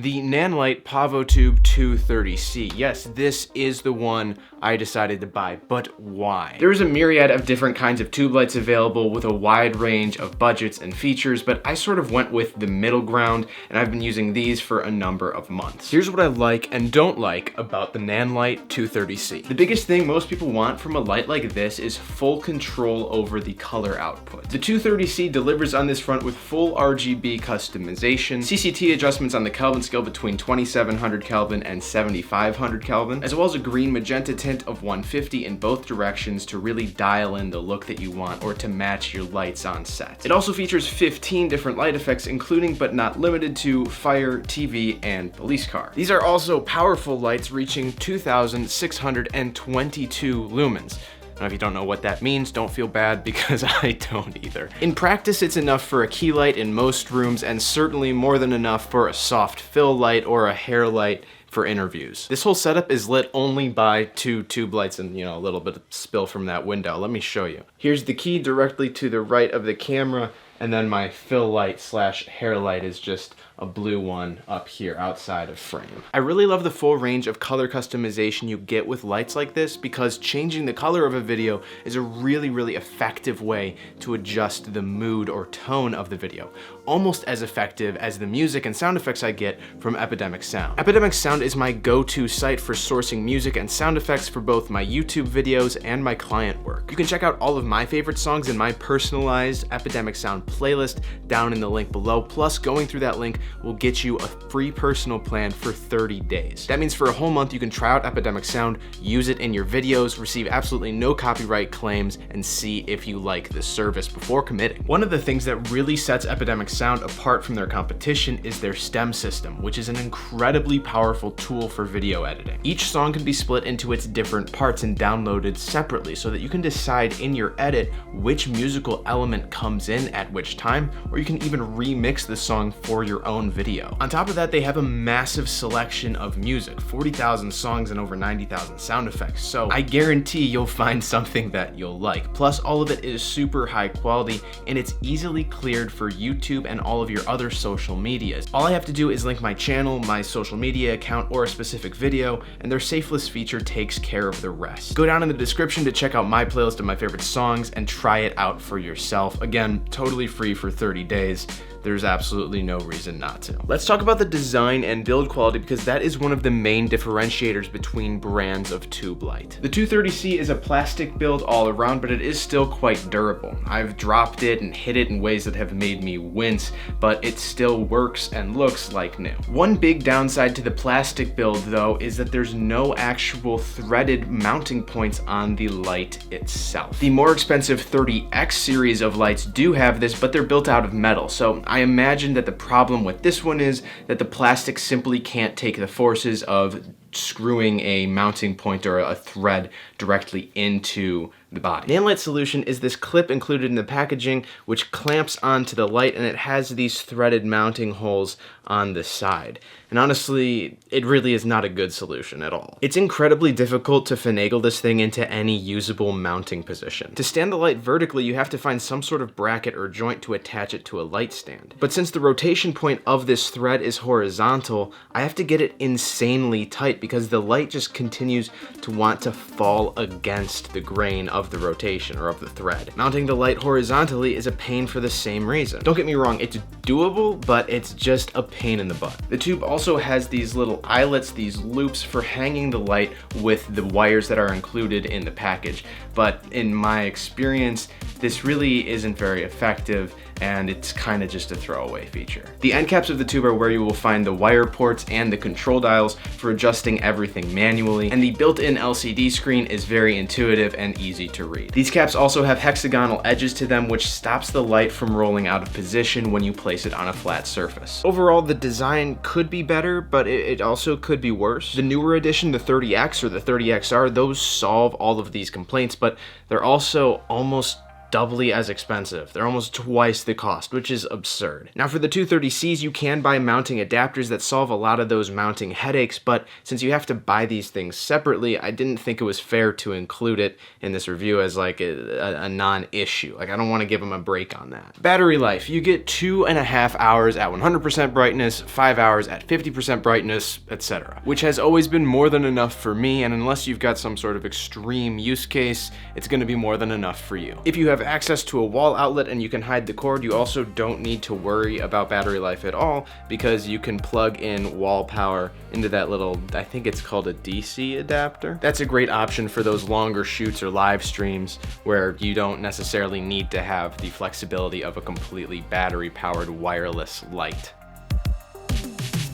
The Nanlite Pavotube II 30C. Yes, this is the one I decided to buy, but why? There's a myriad of different kinds of tube lights available with a wide range of budgets and features, but I sort of went with the middle ground, and I've been using these for a number of months. Here's what I like and don't like about the Nanlite 230C. The biggest thing most people want from a light like this is full control over the color output. The 230C delivers on this front with full RGB customization, CCT adjustments on the Kelvin scale between 2700 Kelvin and 7500 Kelvin, as well as a green magenta tint of 150 in both directions to really dial in the look that you want or to match your lights on set. It also features 15 different light effects, including but not limited to fire, TV, and police car. These are also powerful lights reaching 2622 lumens. Now, if you don't know what that means, don't feel bad because I don't either. In practice, it's enough for a key light in most rooms and certainly more than enough for a soft fill light or a hair light for interviews. This whole setup is lit only by two tube lights and, a little bit of spill from that window. Let me show you. Here's the key directly to the right of the camera, and then my fill light slash hair light is just a blue one up here outside of frame. I really love the full range of color customization you get with lights like this because changing the color of a video is a really effective way to adjust the mood or tone of the video. Almost as effective as the music and sound effects I get from Epidemic Sound. Epidemic Sound is my go-to site for sourcing music and sound effects for both my YouTube videos and my client work. You can check out all of my favorite songs in my personalized Epidemic Sound playlist down in the link below, plus going through that link will get you a free personal plan for 30 days. That means for a whole month you can try out Epidemic Sound, use it in your videos, receive absolutely no copyright claims, and see if you like the service before committing. One of the things that really sets Epidemic Sound apart from their competition is their stem system, which is an incredibly powerful tool for video editing. Each song can be split into its different parts and downloaded separately so that you can decide in your edit which musical element comes in at which time, or you can even remix the song for your own video. On top of that, they have a massive selection of music, 40,000 songs and over 90,000 sound effects, so I guarantee you'll find something that you'll like. Plus, all of it is super high quality and it's easily cleared for YouTube and all of your other social medias. All I have to do is link my channel, my social media account, or a specific video, and their safe list feature takes care of the rest. Go down in the description to check out my playlist of my favorite songs and try it out for yourself. Again, totally free for 30 days. There's absolutely no reason not to. Let's talk about the design and build quality because that is one of the main differentiators between brands of tube light. The 230C is a plastic build all around, but it is still quite durable. I've dropped it and hit it in ways that have made me wince, but it still works and looks like new. One big downside to the plastic build though is that there's no actual threaded mounting points on the light itself. The more expensive 30X series of lights do have this, but they're built out of metal, so I imagine that the problem with this one is that the plastic simply can't take the forces of screwing a mounting point or a thread directly into the body. Nanlite's solution is this clip included in the packaging which clamps onto the light, and it has these threaded mounting holes on the side. And honestly, it really is not a good solution at all. It's incredibly difficult to finagle this thing into any usable mounting position. To stand the light vertically, you have to find some sort of bracket or joint to attach it to a light stand. But since the rotation point of this thread is horizontal, I have to get it insanely tight because the light just continues to want to fall against the grain of the rotation or of the thread. Mounting the light horizontally is a pain for the same reason. Don't get me wrong, it's doable, but it's just a pain in the butt. The tube also has these little eyelets, these loops for hanging the light with the wires that are included in the package. But in my experience, this really isn't very effective and it's kind of just a throwaway feature. The end caps of the tube are where you will find the wire ports and the control dials for adjusting everything manually, and the built-in LCD screen is very intuitive and easy to read. These caps also have hexagonal edges to them, which stops the light from rolling out of position when you place it on a flat surface. Overall, the design could be better, but it also could be worse. The newer edition, the 30X or the 30XR, those solve all of these complaints, but they're also almost doubly as expensive. They're almost twice the cost, which is absurd. Now for the 230Cs, you can buy mounting adapters that solve a lot of those mounting headaches, but since you have to buy these things separately, I didn't think it was fair to include it in this review as like a non-issue. Like I don't want to give them a break on that. Battery life, you get 2.5 hours at 100% brightness, 5 hours at 50% brightness, etc. Which has always been more than enough for me, and unless you've got some sort of extreme use case, it's going to be more than enough for you. If you have access to a wall outlet and you can hide the cord, you also don't need to worry about battery life at all because you can plug in wall power into that little, I think it's called a DC adapter. That's a great option for those longer shoots or live streams where you don't necessarily need to have the flexibility of a completely battery powered wireless light.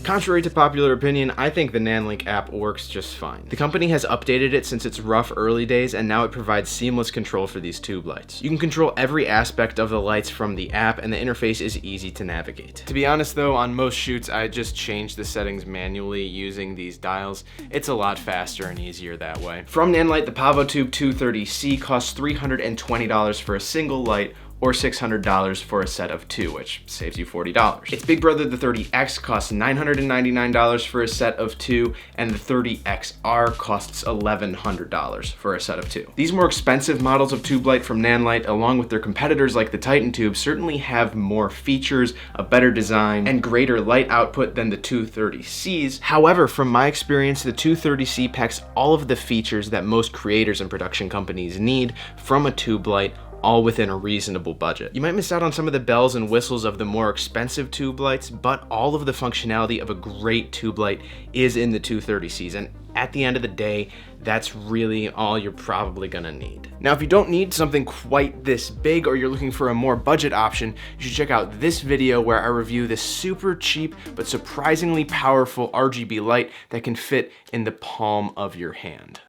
Contrary to popular opinion, I think the Nanlite app works just fine. The company has updated it since its rough early days, and now it provides seamless control for these tube lights. You can control every aspect of the lights from the app, and the interface is easy to navigate. To be honest though, on most shoots, I just change the settings manually using these dials. It's a lot faster and easier that way. From Nanlite, the Pavotube 230C costs $320 for a single light, or $600 for a set of 2, which saves you $40. Its big brother, the 30X, costs $999 for a set of 2, and the 30XR costs $1,100 for a set of 2. These more expensive models of tube light from Nanlite, along with their competitors like the Titan Tube, certainly have more features, a better design, and greater light output than the 230Cs. However, from my experience, the 230C packs all of the features that most creators and production companies need from a tube light, all within a reasonable budget. You might miss out on some of the bells and whistles of the more expensive tube lights, but all of the functionality of a great tube light is in the 230Cs, and at the end of the day, that's really all you're probably gonna need. Now, if you don't need something quite this big, or you're looking for a more budget option, you should check out this video where I review this super cheap but surprisingly powerful RGB light that can fit in the palm of your hand.